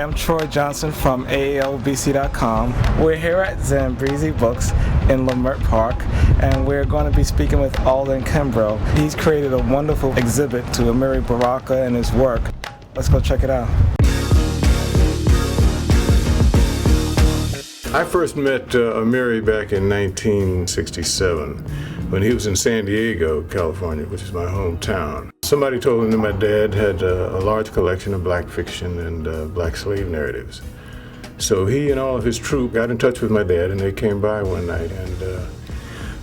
I'm Troy Johnson from AALBC.com. We're here at Zambezi Books in Leimert Park, and we're going to be speaking with Alden Kimbrough. He's created a wonderful exhibit to Amiri Baraka and his work. Let's go check it out. I first met Amiri back in 1967 when he was in San Diego, California, which is my hometown. Somebody told him that my dad had a large collection of black fiction and black slave narratives. So he and all of his troupe got in touch with my dad, and they came by one night, and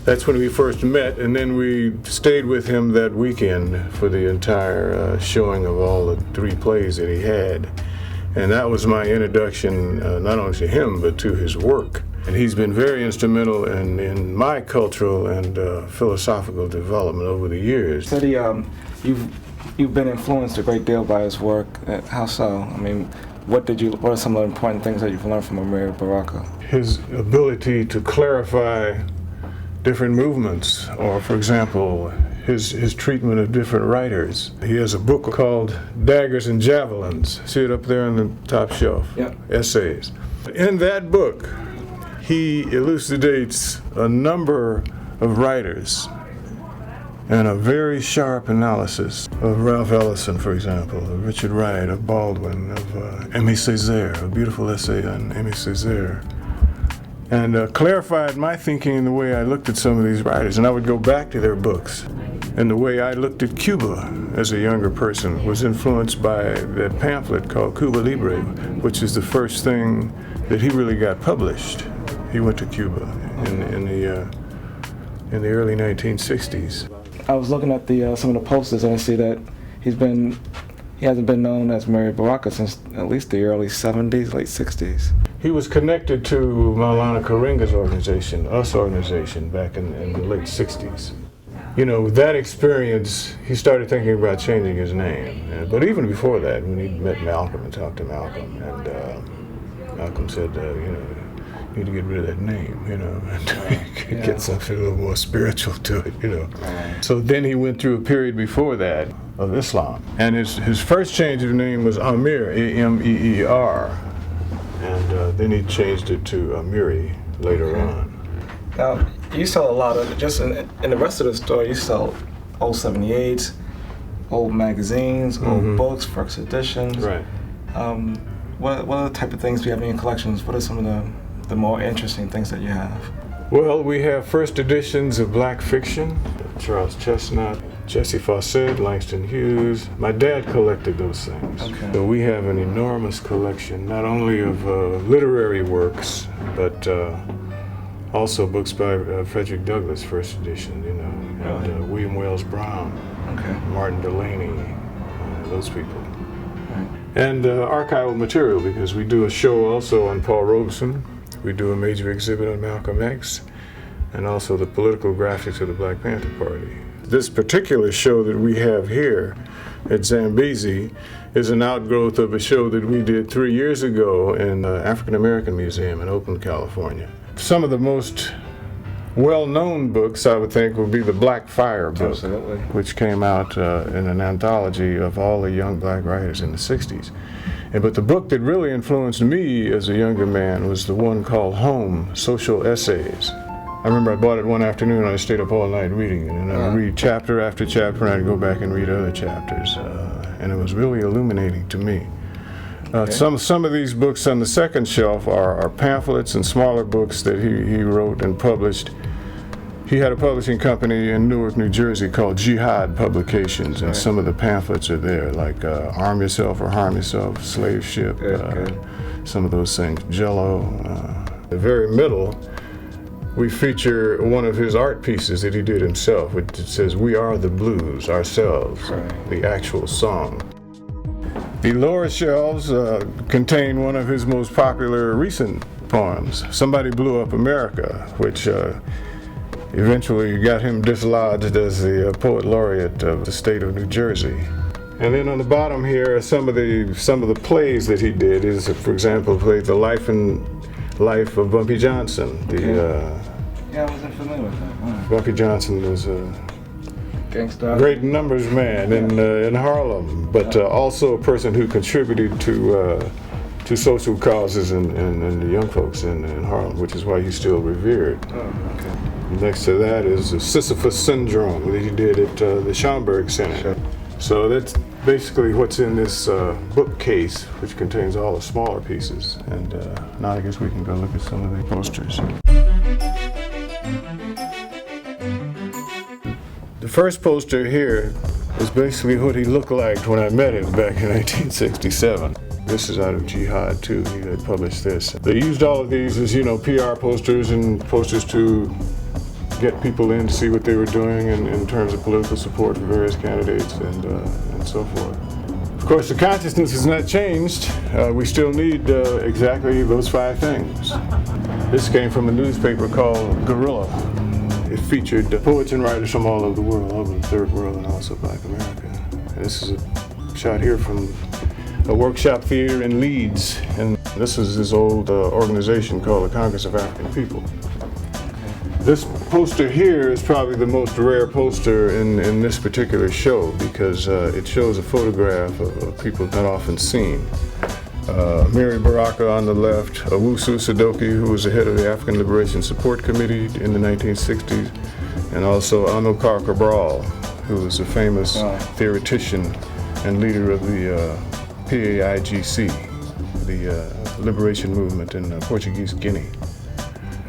that's when we first met. And then we stayed with him that weekend for the entire showing of all the 3 plays that he had. And that was my introduction, not only to him, but to his work. And he's been very instrumental in my cultural and philosophical development over the years. So you've been influenced a great deal by his work. How so? I mean, what are some of the important things that you've learned from Amiri Baraka? His ability to clarify different movements, or for example, his treatment of different writers. He has a book called Daggers and Javelins. See it up there on the top shelf? Yep. Essays. In that book, he elucidates a number of writers and a very sharp analysis of Ralph Ellison, for example, of Richard Wright, of Baldwin, of Aimé Césaire, a beautiful essay on Aimé Césaire, and clarified my thinking in the way I looked at some of these writers. And I would go back to their books. And the way I looked at Cuba as a younger person was influenced by that pamphlet called Cuba Libre, which is the first thing that he really got published. He went to Cuba in the early 1960s. I was looking at some of the posters, and I see that he hasn't been known as Amiri Baraka since at least the early 70s, late 60s. He was connected to Maulana Karenga's organization, organization, back in the late 60s. You know, with that experience, he started thinking about changing his name. But even before that, when he met Malcolm and talked to Malcolm, and Malcolm said, you need to get rid of that name, and get something a little more spiritual to it, So then he went through a period before that of Islam. And his first change of name was Amir, A-M-E-E-R. And then he changed it to Amiri later on. Now, you sell a lot of, just in the rest of the store, you sell old 78s, old magazines, old books, first editions. Right. What other type of things do you have in your collections? What are some of the more interesting things that you have? Well, we have first editions of black fiction, Charles Chestnut, Jesse Fawcett, Langston Hughes. My dad collected those things. Okay. So we have an enormous collection, not only of literary works, but also books by Frederick Douglass, first edition, and William Wells Brown, Martin Delaney, those people. Right. And archival material, because we do a show also on Paul Robeson. We do a major exhibit on Malcolm X, and also the political graphics of the Black Panther Party. This particular show that we have here at Zambezi is an outgrowth of a show that we did 3 years ago in the African American Museum in Oakland, California. Some of the most well-known books, I would think, would be the Black Fire book, Absolutely. Which came out in an anthology of all the young black writers in the 60s. But the book that really influenced me as a younger man was the one called Home, Social Essays. I remember I bought it one afternoon and I stayed up all night reading it, and I'd read chapter after chapter, and I'd go back and read other chapters, and it was really illuminating to me. Some of these books on the second shelf are pamphlets and smaller books that he wrote and published. He had a publishing company in Newark, New Jersey called Jihad Publications, and some of the pamphlets are there, like Arm Yourself or Harm Yourself, Slave Ship, some of those things, Jello. The very middle, we feature one of his art pieces that he did himself, which says, "We are the blues ourselves," the actual song. The lower shelves contain one of his most popular recent poems, Somebody Blew Up America, which eventually got him dislodged as the poet laureate of the state of New Jersey. And then on the bottom here are some of the plays that he did. Is, for example, played The Life of Bumpy Johnson. I wasn't familiar with that. Wow. Bumpy Johnson was a Gangsta. great numbers man in Harlem, but also a person who contributed to to social causes and the young folks in Harlem, which is why he's still revered. Oh, okay. Next to that is the Sisyphus Syndrome that he did at the Schomburg Center. Sure. So that's basically what's in this bookcase, which contains all the smaller pieces. And now I guess we can go look at some of the posters. The first poster here is basically what he looked like when I met him back in 1967. This is out of Jihad too. He had published this. They used all of these as, you know, PR posters and posters to get people in to see what they were doing in terms of political support for various candidates and so forth. Of course, the consciousness has not changed. We still need exactly those 5 things. This came from a newspaper called Guerrilla. It featured poets and writers from all over the world, all over the Third World and also Black America. And this is a shot here from a workshop theater in Leeds. And this is this old organization called the Congress of African People. This poster here is probably the most rare poster in this particular show because it shows a photograph of people not often seen. Amiri Baraka on the left, Owusu Sadoki, who was the head of the African Liberation Support Committee in the 1960s, and also Amilcar Cabral, who was a famous theoretician and leader of the PAIGC, the liberation movement in Portuguese Guinea.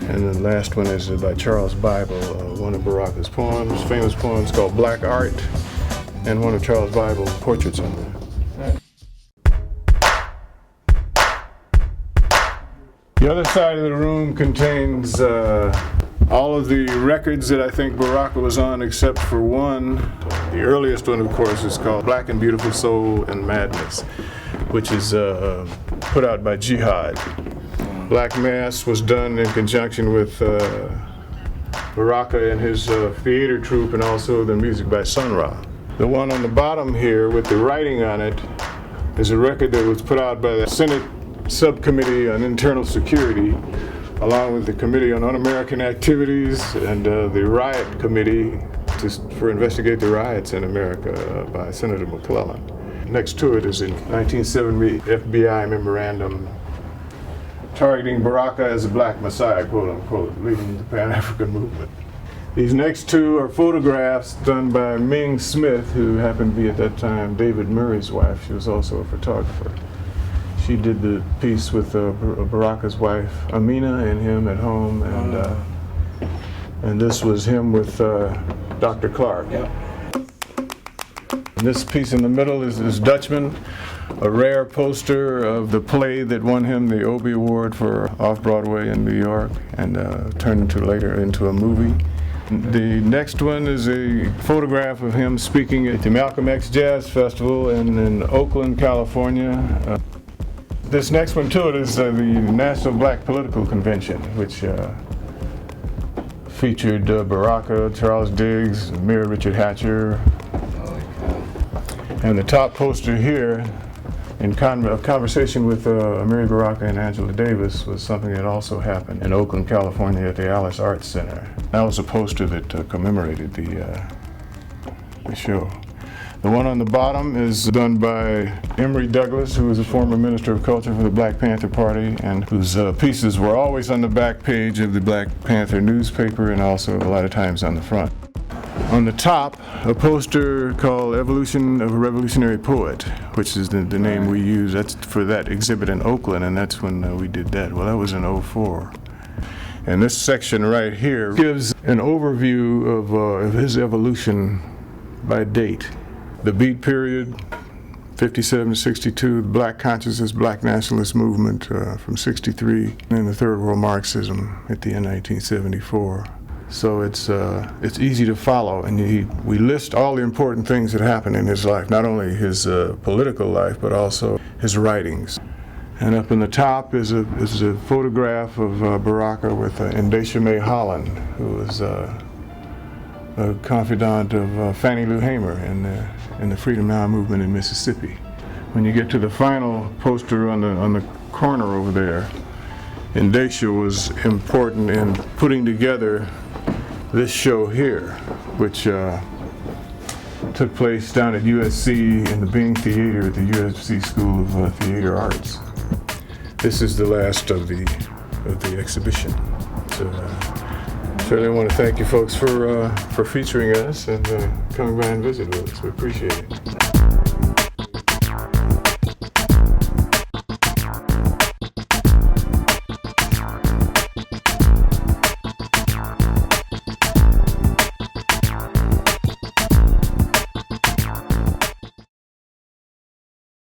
And the last one is by Charles Bible, one of Baraka's poems, famous poems called Black Art, and one of Charles Bible's portraits on there. The other side of the room contains all of the records that I think Baraka was on except for one. The earliest one, of course, is called Black and Beautiful Soul and Madness, which is put out by Jihad. Black Mass was done in conjunction with Baraka and his theater troupe and also the music by Sun Ra. The one on the bottom here with the writing on it is a record that was put out by the Senate Subcommittee on Internal Security, along with the Committee on Un-American Activities and the Riot Committee for investigate the riots in America by Senator McClellan. Next to it is a 1970 FBI memorandum targeting Baraka as a black messiah, quote unquote, leading the Pan-African movement. These next two are photographs done by Ming Smith, who happened to be at that time David Murray's wife. She was also a photographer. She did the piece with Baraka's wife, Amina, and him at home, and this was him with Dr. Clark. Yep. And this piece in the middle is Dutchman, a rare poster of the play that won him the Obie Award for Off-Broadway in New York and turned later into a movie. The next one is a photograph of him speaking at the Malcolm X Jazz Festival in Oakland, California. This next one to it is the National Black Political Convention, which featured Baraka, Charles Diggs, Mayor Richard Hatcher. And the top poster here, in conversation with Amiri Baraka and Angela Davis, was something that also happened in Oakland, California at the Alice Arts Center. That was a poster that commemorated the show. The one on the bottom is done by Emory Douglas, who was a former Minister of Culture for the Black Panther Party and whose pieces were always on the back page of the Black Panther newspaper and also a lot of times on the front. On the top, a poster called Evolution of a Revolutionary Poet, which is the name we use. That's for that exhibit in Oakland, and that's when we did that. Well, that was in '04. And this section right here gives an overview of his evolution by date. The beat period, 57 to 62, the Black Consciousness, Black Nationalist Movement from 63, and the Third World Marxism at the end of 1974. So it's easy to follow, and we list all the important things that happened in his life, not only his political life, but also his writings. And up in the top is a photograph of Baraka with Indesha May Holland, who was a confidant of Fannie Lou Hamer in the Freedom Now movement in Mississippi. When you get to the final poster on the corner over there, Indesha was important in putting together this show here, which took place down at USC in the Bing Theater at the USC School of Theater Arts. this is the last of the exhibition. So certainly want to thank you folks for featuring us and coming by and visit with us. We appreciate it.